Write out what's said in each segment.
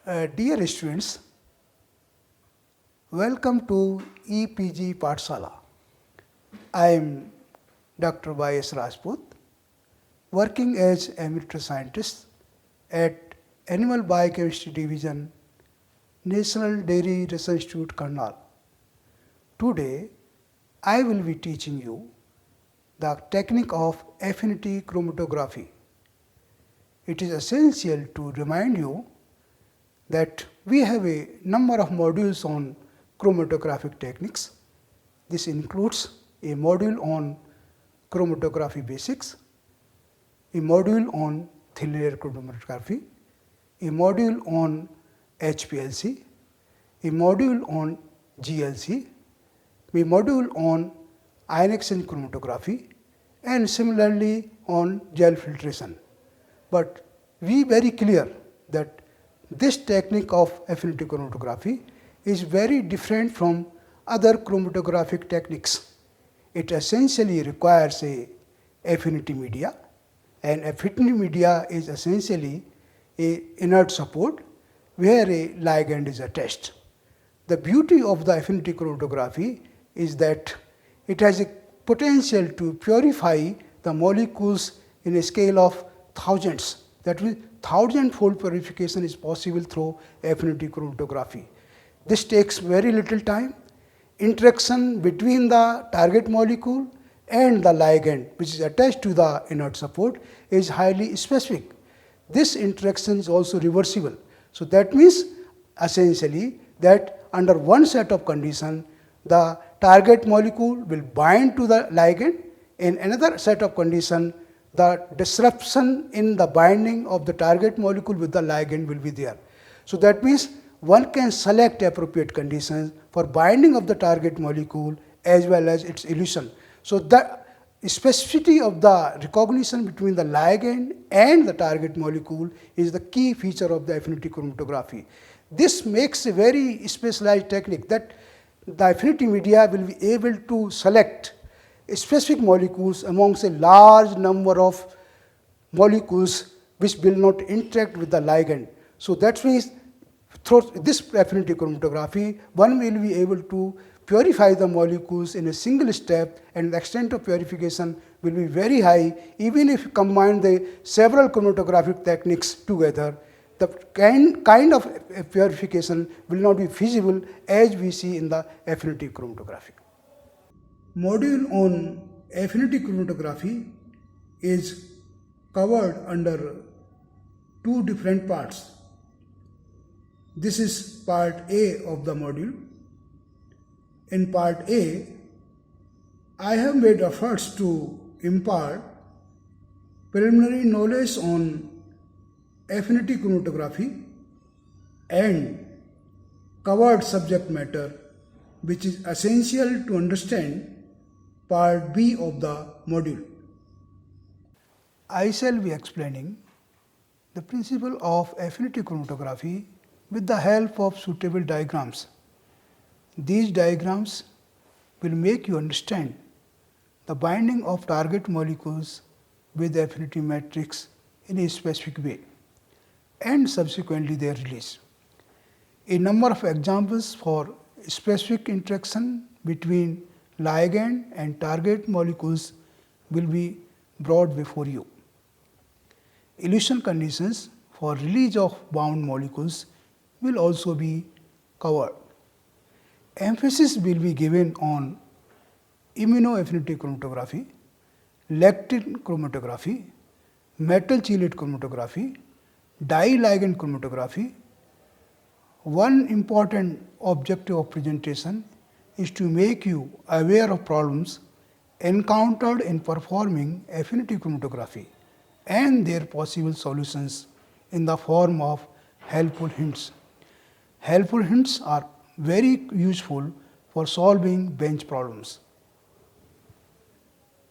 Dear students, welcome to EPG Pathshala. I am Dr. Y.S. Rajput, working as amateur scientist at Animal Biochemistry Division, National Dairy Research Institute, Karnal. Today, I will be teaching you the technique of affinity chromatography. It is essential to remind you that we have a number of modules on chromatographic techniques. This includes a module on chromatography basics, a module on thin layer chromatography, a module on HPLC, a module on GLC, a module on ion exchange chromatography, and similarly on gel filtration. But we very clear that this technique of affinity chromatography is very different from other chromatographic techniques. It essentially requires a affinity media, and affinity media is essentially a inert support where a ligand is attached. The beauty of the affinity chromatography is that it has a potential to purify the molecules in a scale of thousands. That means, thousand-fold purification is possible through affinity chromatography. This takes very little time. Interaction between the target molecule and the ligand, which is attached to the inert support, is highly specific. This interaction is also reversible. So that means essentially that under one set of conditions, the target molecule will bind to the ligand. In another set of conditions, the disruption in the binding of the target molecule with the ligand will be there. So that means one can select appropriate conditions for binding of the target molecule as well as its elution. So the specificity of the recognition between the ligand and the target molecule is the key feature of the affinity chromatography. This makes a very specialized technique that the affinity media will be able to select specific molecules amongst a large number of molecules which will not interact with the ligand. So that means through this affinity chromatography, one will be able to purify the molecules in a single step, and the extent of purification will be very high. Even if you combine the several chromatographic techniques together, the kind of purification will not be feasible as we see in the affinity chromatography. Module on affinity chromatography is covered under two different parts. This is part A of the module. In part A, I have made efforts to impart preliminary knowledge on affinity chromatography and covered subject matter which is essential to understand part B of the module. I shall be explaining the principle of affinity chromatography with the help of suitable diagrams. These diagrams will make you understand the binding of target molecules with the affinity matrix in a specific way and subsequently their release. A number of examples for specific interaction between ligand and target molecules will be brought before you. Elution conditions for release of bound molecules will also be covered. Emphasis will be given on immunoaffinity chromatography, lectin chromatography, metal chelate chromatography, dye-ligand chromatography. One important objective of presentation is to make you aware of problems encountered in performing affinity chromatography and their possible solutions in the form of helpful hints. Helpful hints are very useful for solving bench problems.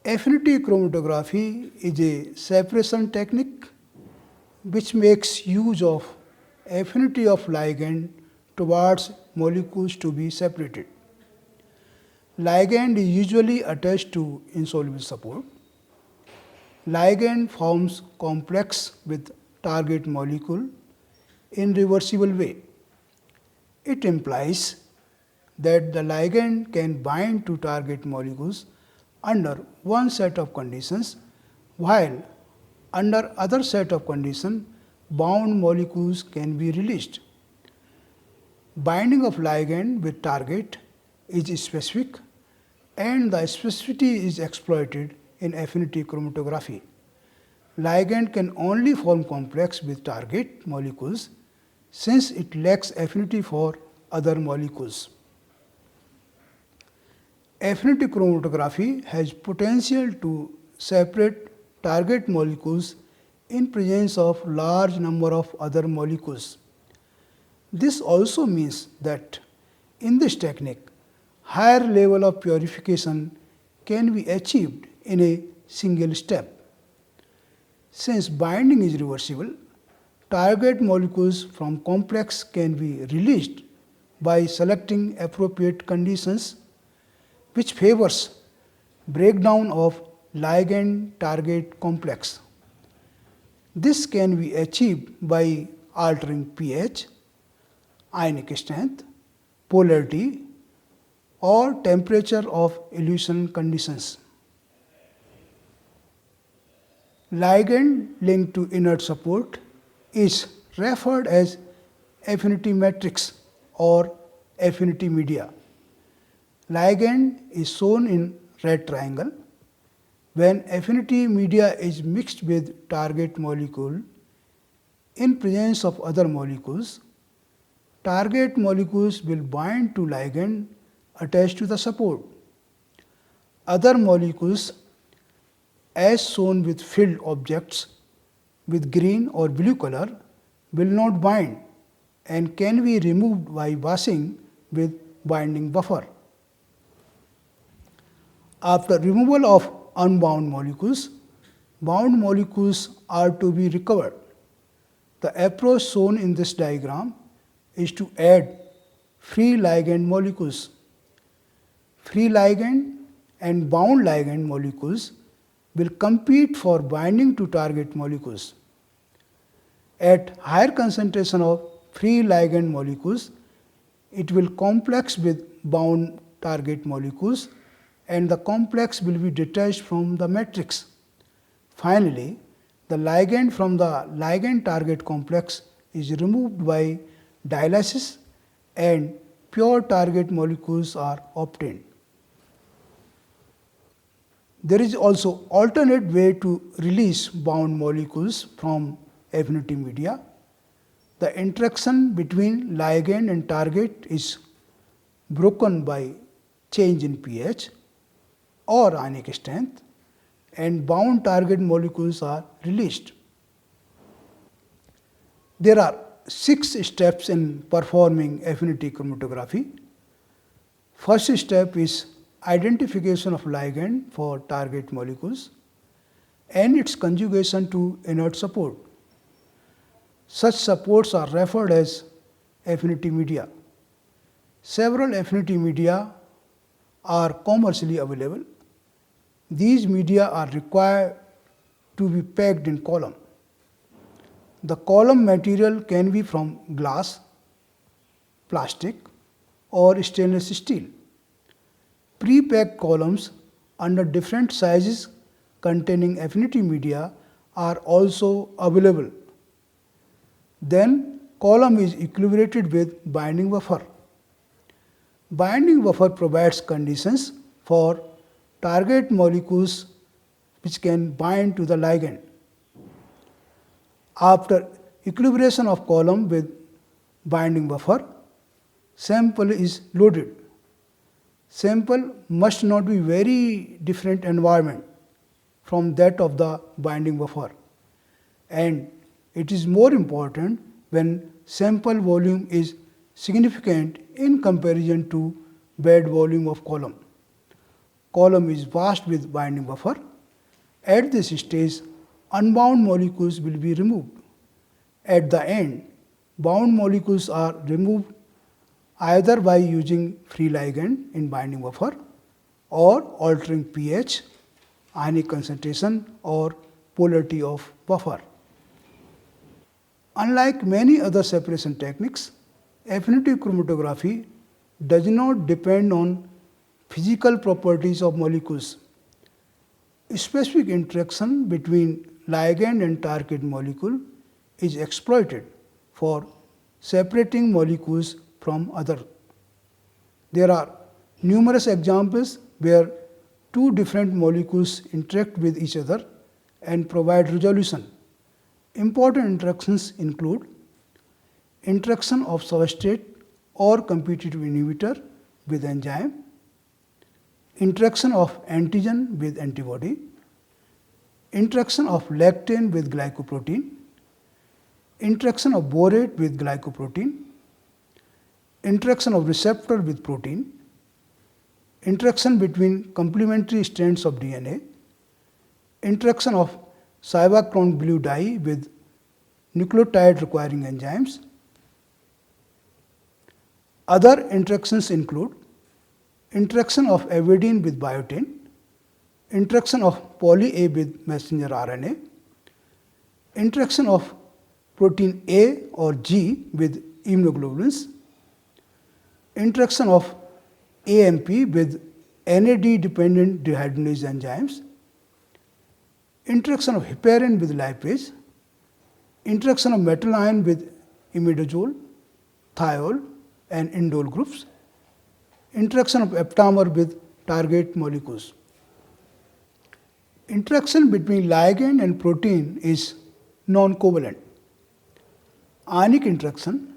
Affinity chromatography is a separation technique which makes use of affinity of ligand towards molecules to be separated. Ligand is usually attached to insoluble support. Ligand forms complex with target molecule in reversible way. It implies that the ligand can bind to target molecules under one set of conditions, while under other set of conditions, bound molecules can be released. Binding of ligand with target is specific, and the specificity is exploited in affinity chromatography. Ligand can only form complex with target molecules since it lacks affinity for other molecules. Affinity chromatography has potential to separate target molecules in presence of large number of other molecules. This also means that in this technique, higher level of purification can be achieved in a single step. Since binding is reversible, target molecules from complex can be released by selecting appropriate conditions, which favors breakdown of ligand-target complex. This can be achieved by altering pH, ionic strength, polarity, or temperature of elution conditions. Ligand linked to inert support is referred as affinity matrix or affinity media. Ligand is shown in red triangle. When affinity media is mixed with target molecule in presence of other molecules, target molecules will bind to ligand attached to the support. Other molecules, as shown with filled objects with green or blue color, will not bind and can be removed by washing with binding buffer. After removal of unbound molecules, bound molecules are to be recovered. The approach shown in this diagram is to add free ligand molecules. Free ligand and bound ligand molecules will compete for binding to target molecules. At higher concentration of free ligand molecules, it will complex with bound target molecules and the complex will be detached from the matrix. Finally, the ligand from the ligand target complex is removed by dialysis and pure target molecules are obtained. There is also alternate way to release bound molecules from affinity media. The interaction between ligand and target is broken by change in pH or ionic strength, and bound target molecules are released. There are 6 steps in performing affinity chromatography. First step is identification of ligand for target molecules and its conjugation to inert support. Such supports are referred as affinity media. Several affinity media are commercially available. These media are required to be packed in column. The column material can be from glass, plastic, or stainless steel. Pre-packed columns under different sizes containing affinity media are also available. Then column is equilibrated with binding buffer. Binding buffer provides conditions for target molecules which can bind to the ligand. After equilibration of column with binding buffer, sample is loaded. Sample must not be very different environment from that of the binding buffer, and it is more important when sample volume is significant in comparison to bed volume of column. Column is washed with binding buffer. At this stage, unbound molecules will be removed. At the end, bound molecules are removed either by using free ligand in binding buffer or altering pH, ionic concentration or polarity of buffer. Unlike many other separation techniques, affinity chromatography does not depend on physical properties of molecules. Specific interaction between ligand and target molecule is exploited for separating molecules from other. There are numerous examples where two different molecules interact with each other and provide resolution. Important interactions include interaction of substrate or competitive inhibitor with enzyme, interaction of antigen with antibody, interaction of lactane with glycoprotein, interaction of borate with glycoprotein, interaction of receptor with protein, interaction between complementary strands of DNA, interaction of cybacron blue dye with nucleotide requiring enzymes. Other interactions include interaction of avidin with biotin, interaction of poly A with messenger RNA, interaction of protein A or G with immunoglobulins, interaction of AMP with NAD dependent dehydrogenase enzymes, interaction of heparin with lipase, interaction of metal ion with imidazole, thiol and indole groups, interaction of aptamer with target molecules. Interaction between ligand and protein is non-covalent. Ionic interaction,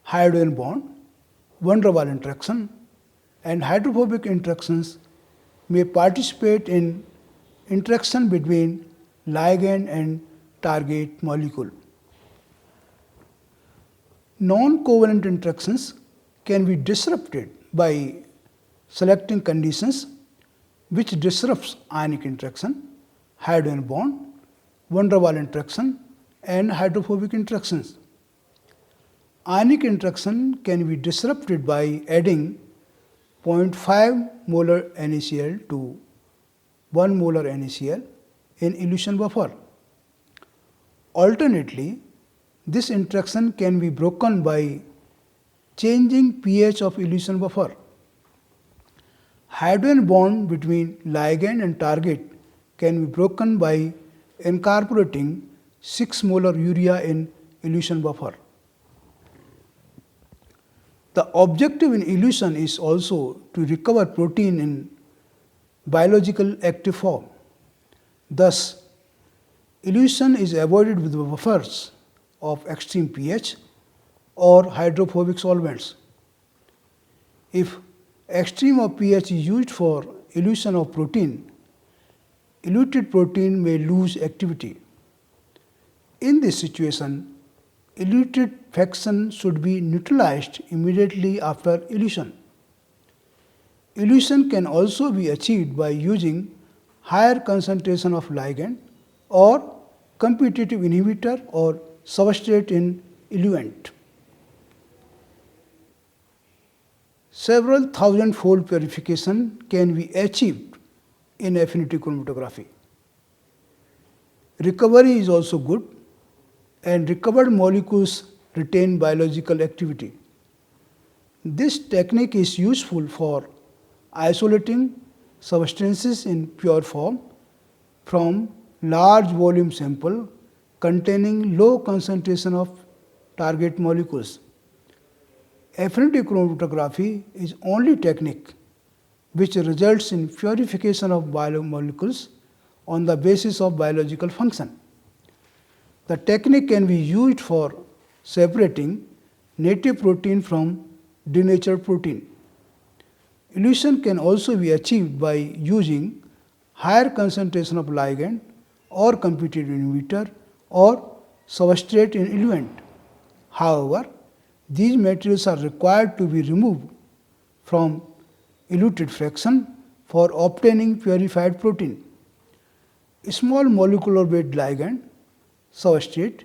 hydrogen bond, van der Waals interaction and hydrophobic interactions may participate in interaction between ligand and target molecule. Non-covalent interactions can be disrupted by selecting conditions which disrupts ionic interaction, hydrogen bond, van der Waals interaction and hydrophobic interactions. Ionic interaction can be disrupted by adding 0.5 molar NaCl to 1 molar NaCl in elution buffer. Alternately, this interaction can be broken by changing pH of elution buffer. Hydrogen bond between ligand and target can be broken by incorporating 6 molar urea in elution buffer. The objective in elution is also to recover protein in biological active form. Thus, elution is avoided with buffers of extreme pH or hydrophobic solvents. If extreme of pH is used for elution of protein, eluted protein may lose activity. In this situation, eluted fraction should be neutralized immediately after elution. Elution can also be achieved by using higher concentration of ligand or competitive inhibitor or substrate in eluent. Several thousand-fold purification can be achieved in affinity chromatography. Recovery is also good and recovered molecules retain biological activity. This technique is useful for isolating substances in pure form from large volume sample containing low concentration of target molecules. Affinity chromatography is only technique which results in purification of biomolecules on the basis of biological function. The technique can be used for separating native protein from denatured protein. Elution can also be achieved by using higher concentration of ligand or competitive inhibitor or substrate in eluent. However, these materials are required to be removed from eluted fraction for obtaining purified protein. Small molecular weight ligand, substrate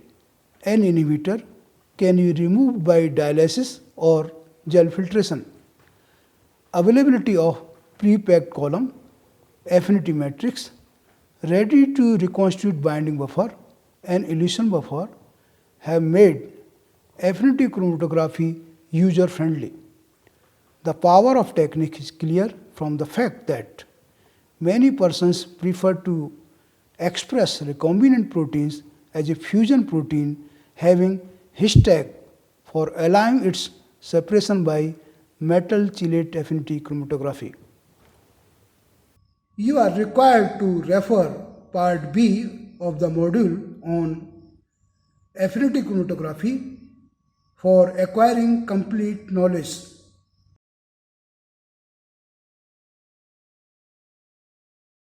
and inhibitor can be removed by dialysis or gel filtration. Availability of pre-packed column, affinity matrix, ready to reconstitute binding buffer and elution buffer have made affinity chromatography user-friendly. The power of technique is clear from the fact that many persons prefer to express recombinant proteins as a fusion protein having HISTAG for allowing its separation by metal chelate affinity chromatography. You are required to refer part B of the module on affinity chromatography for acquiring complete knowledge